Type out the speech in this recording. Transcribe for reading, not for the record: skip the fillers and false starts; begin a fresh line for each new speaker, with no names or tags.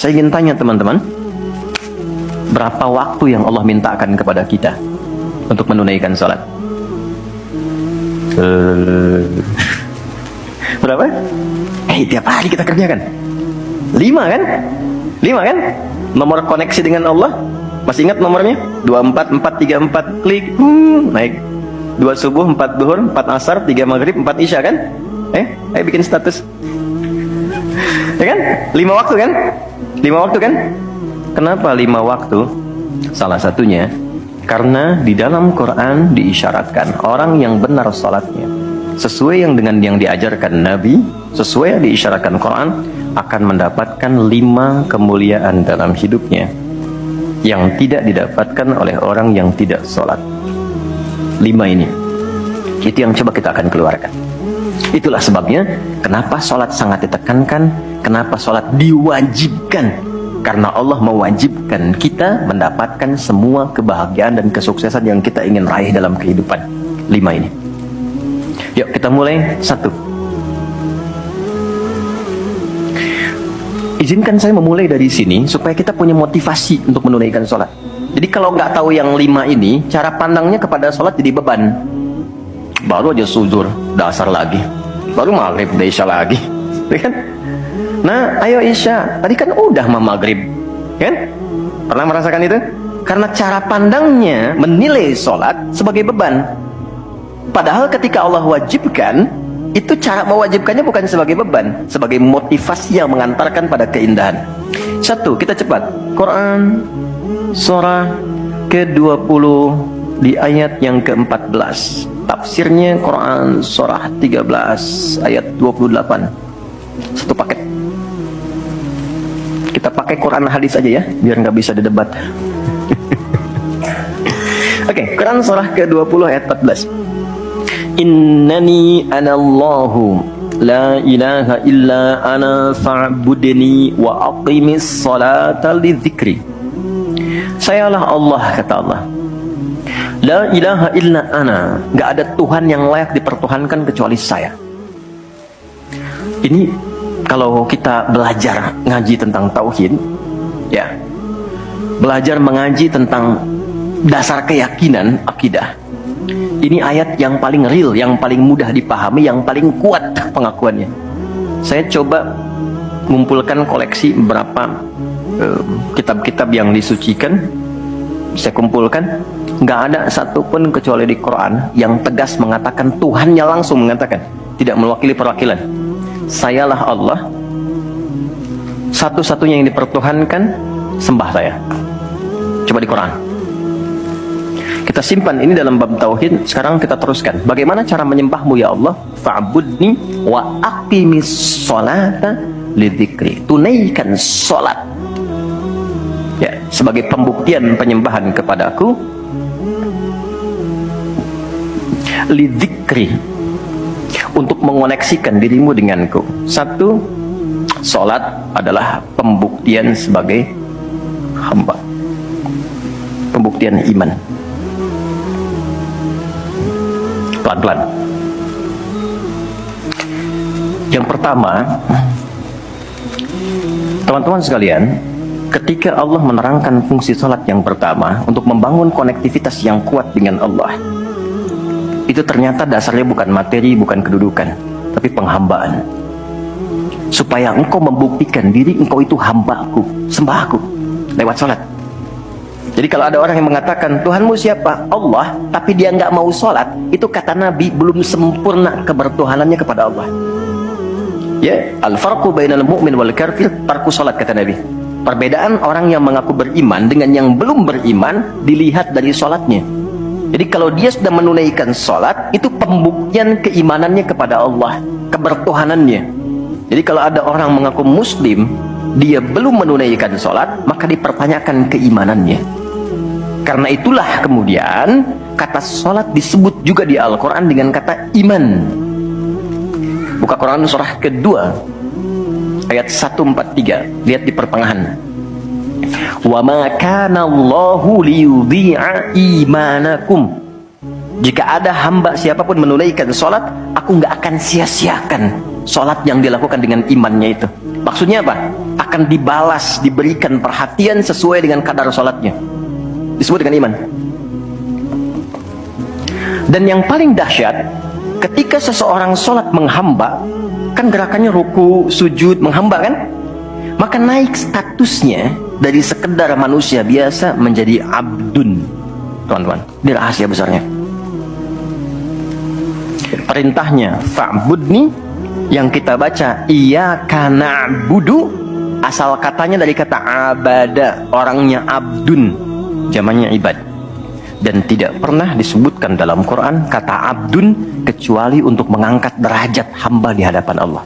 Saya ingin tanya teman-teman, berapa waktu yang Allah mintakan kepada kita untuk menunaikan sholat? Berapa? Tiap hari kita kerjakan 5 kan? 5 kan? Nomor koneksi dengan Allah, masih ingat nomornya? 24434, klik, naik. 2 subuh, 4 duhur, 4 asar, 3 maghrib, 4 isya kan? Ayo bikin status. Ya kan? 5 waktu kan? 5 waktu kan? Kenapa 5 waktu? Salah satunya karena di dalam Quran diisyaratkan orang yang benar salatnya sesuai dengan yang diajarkan Nabi, sesuai yang diisyaratkan Quran, akan mendapatkan 5 kemuliaan dalam hidupnya yang tidak didapatkan oleh orang yang tidak sholat. 5 ini, itu yang coba kita akan keluarkan. Itulah sebabnya kenapa sholat sangat ditekankan, kenapa sholat diwajibkan. Karena Allah mewajibkan kita mendapatkan semua kebahagiaan dan kesuksesan yang kita ingin raih dalam kehidupan. 5 ini. Yuk kita mulai. 1. Izinkan saya memulai dari sini supaya kita punya motivasi untuk menunaikan sholat. Jadi kalau nggak tahu yang 5 ini, cara pandangnya kepada sholat jadi beban. Baru aja sujud, dasar lagi. Baru maghrib, isya lagi. Kan? Nah, ayo isya. Tadi kan udah maghrib. Kan? Pernah merasakan itu? Karena cara pandangnya menilai sholat sebagai beban. Padahal ketika Allah wajibkan, itu cara mewajibkannya bukan sebagai beban, sebagai motivasi yang mengantarkan pada keindahan. 1, kita cepat. Quran surah ke-20 di ayat yang ke-14. Tafsirnya Quran surah 13 ayat 28. 1 paket. Kita pakai Quran hadis aja ya, biar nggak bisa didebat. Oke, Quran surah ke-20 ayat 14. Innani anallahu la ilaha illa ana fa'budni wa aqimis salata li dzikri. Sayalah Allah, kata Allah. La ilaha illa ana, gak ada Tuhan yang layak dipertuhankan kecuali saya. Ini kalau kita belajar ngaji tentang tauhid, ya, belajar mengaji tentang dasar keyakinan akidah, ini ayat yang paling real, yang paling mudah dipahami, yang paling kuat pengakuannya. Saya coba mengumpulkan koleksi beberapa kitab-kitab yang disucikan. Saya kumpulkan, nggak ada satupun kecuali di Quran yang tegas mengatakan, Tuhannya langsung mengatakan, tidak mewakili perwakilan. Sayalah Allah, satu-satunya yang dipertuhankan, sembah saya. Coba di Quran. Kita simpan ini dalam bab tauhid. Sekarang kita teruskan. Bagaimana cara menyembahmu ya Allah? Fa'budni wa aqimis sholata lidzikri. Tunaikan sholat, ya, sebagai pembuktian penyembahan kepadaku. Lidzikri, untuk mengoneksikan dirimu denganku. 1, sholat adalah pembuktian sebagai hamba, pembuktian iman. Pelan-pelan. Yang pertama, teman-teman sekalian, ketika Allah menerangkan fungsi salat yang pertama untuk membangun konektivitas yang kuat dengan Allah, itu ternyata dasarnya bukan materi, bukan kedudukan, tapi penghambaan. Supaya engkau membuktikan diri engkau itu hambaku, sembahku lewat salat. Jadi kalau ada orang yang mengatakan Tuhanmu siapa? Allah, tapi dia nggak mau sholat, itu kata Nabi belum sempurna kebertuhanannya kepada Allah. Ya, al-farqu bainal mu'min wal kafir tarku sholat, kata Nabi. Perbedaan orang yang mengaku beriman dengan yang belum beriman dilihat dari sholatnya. Jadi kalau dia sudah menunaikan sholat, itu pembuktian keimanannya kepada Allah, kebertuhanannya. Jadi kalau ada orang mengaku muslim, dia belum menunaikan sholat, maka dipertanyakan keimanannya. Karena itulah kemudian kata sholat disebut juga di Al-Quran dengan kata iman. Buka Quran surah kedua ayat 143, lihat di pertengahan. Wa ma kana Allahu liyudhi'a imanakum. Jika ada hamba siapapun menunaikan sholat, aku nggak akan sia-siakan sholat yang dilakukan dengan imannya itu. Maksudnya apa? akan dibalas, diberikan perhatian sesuai dengan kadar sholatnya. Disebut dengan iman. Dan yang paling dahsyat, ketika seseorang sholat menghamba, kan gerakannya ruku, sujud, menghamba kan? Maka naik statusnya dari sekedar manusia biasa menjadi abdun. Teman-teman, ini rahasia besarnya. Perintahnya fa'budni, yang kita baca iyyaka na'budu, asal katanya dari kata abada, orangnya abdun, zamannya ibad. Dan tidak pernah disebutkan dalam Quran kata abdun kecuali untuk mengangkat derajat hamba di hadapan Allah.